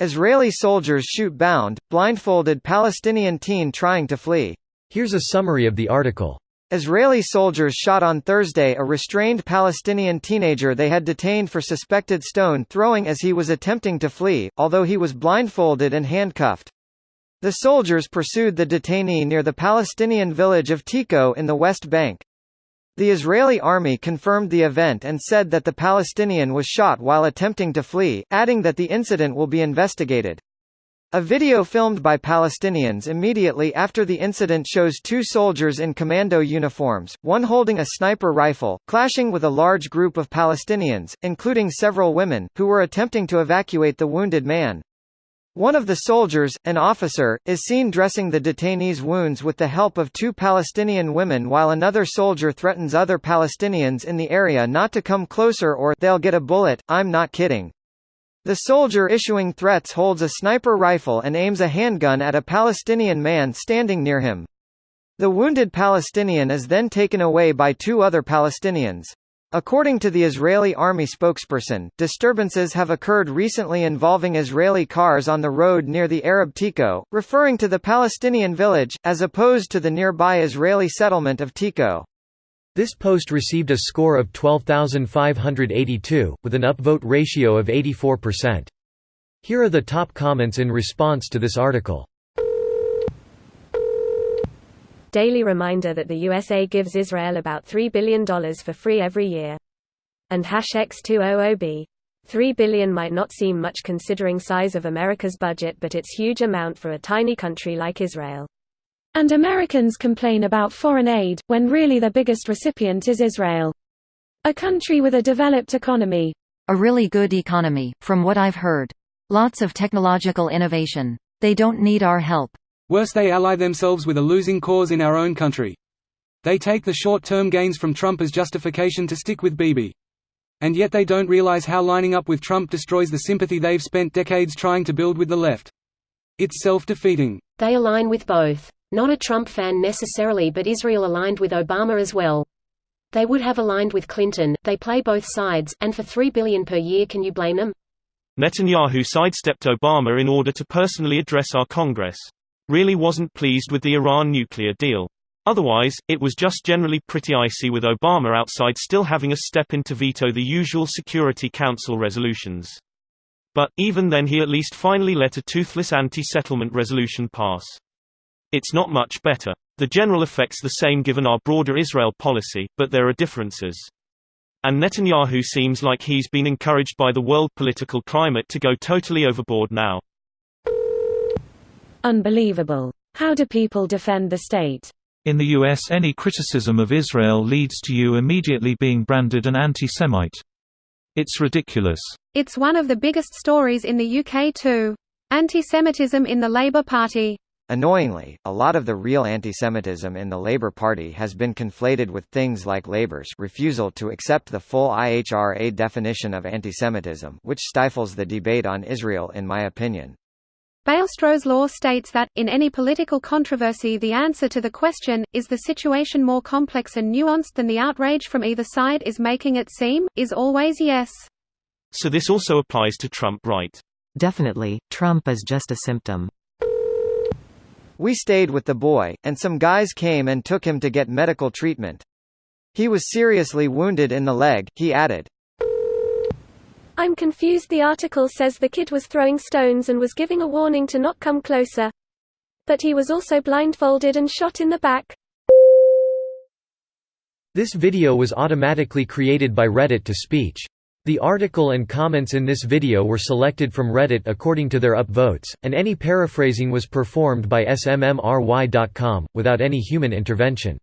Israeli soldiers shoot bound, blindfolded Palestinian teen trying to flee. Here's a summary of the article. Israeli soldiers shot on Thursday a restrained Palestinian teenager they had detained for suspected stone throwing as he was attempting to flee, although he was blindfolded and handcuffed. The soldiers pursued the detainee near the Palestinian village of Tico in the West Bank. The Israeli army confirmed the event and said that the Palestinian was shot while attempting to flee, adding that the incident will be investigated. A video filmed by Palestinians immediately after the incident shows two soldiers in commando uniforms, one holding a sniper rifle, clashing with a large group of Palestinians, including several women, who were attempting to evacuate the wounded man. One of the soldiers, an officer, is seen dressing the detainee's wounds with the help of two Palestinian women while another soldier threatens other Palestinians in the area not to come closer or they'll get a bullet. I'm not kidding. The soldier issuing threats holds a sniper rifle and aims a handgun at a Palestinian man standing near him. The wounded Palestinian is then taken away by two other Palestinians. According to the Israeli army spokesperson, disturbances have occurred recently involving Israeli cars on the road near the Arab Tico, referring to the Palestinian village, as opposed to the nearby Israeli settlement of Tico. This post received a score of 12,582, with an upvote ratio of 84%. Here are the top comments in response to this article. Daily reminder that the USA gives Israel about $3 billion for free every year. And #X200B. $3 billion might not seem much considering size of America's budget, but it's huge amount for a tiny country like Israel. And Americans complain about foreign aid, when really their biggest recipient is Israel. A country with a developed economy. A really good economy, from what I've heard. Lots of technological innovation. They don't need our help. Worse, they ally themselves with a losing cause in our own country. They take the short-term gains from Trump as justification to stick with Bibi. And yet they don't realize how lining up with Trump destroys the sympathy they've spent decades trying to build with the left. It's self-defeating. They align with both. Not a Trump fan necessarily, but Israel aligned with Obama as well. They would have aligned with Clinton. They play both sides, and for $3 billion per year, can you blame them? Netanyahu sidestepped Obama in order to personally address our Congress. Really wasn't pleased with the Iran nuclear deal. Otherwise, it was just generally pretty icy with Obama outside still having a step in to veto the usual Security Council resolutions. But, even then he at least finally let a toothless anti-settlement resolution pass. It's not much better. The general effect's the same given our broader Israel policy, but there are differences. And Netanyahu seems like he's been encouraged by the world political climate to go totally overboard now. Unbelievable. How do people defend the state? In the US, any criticism of Israel leads to you immediately being branded an anti-Semite. It's ridiculous. It's one of the biggest stories in the UK too. Anti-Semitism in the Labour Party. Annoyingly, a lot of the real antisemitism in the Labour Party has been conflated with things like Labour's refusal to accept the full IHRA definition of antisemitism, which stifles the debate on Israel in my opinion. Bailstrow's law states that, in any political controversy, the answer to the question, is the situation more complex and nuanced than the outrage from either side is making it seem, is always yes. So this also applies to Trump, right? Definitely, Trump is just a symptom. We stayed with the boy, and some guys came and took him to get medical treatment. He was seriously wounded in the leg, he added. I'm confused. The article says the kid was throwing stones and was giving a warning to not come closer. But he was also blindfolded and shot in the back. This video was automatically created by Reddit to speech. The article and comments in this video were selected from Reddit according to their upvotes, and any paraphrasing was performed by smmry.com, without any human intervention.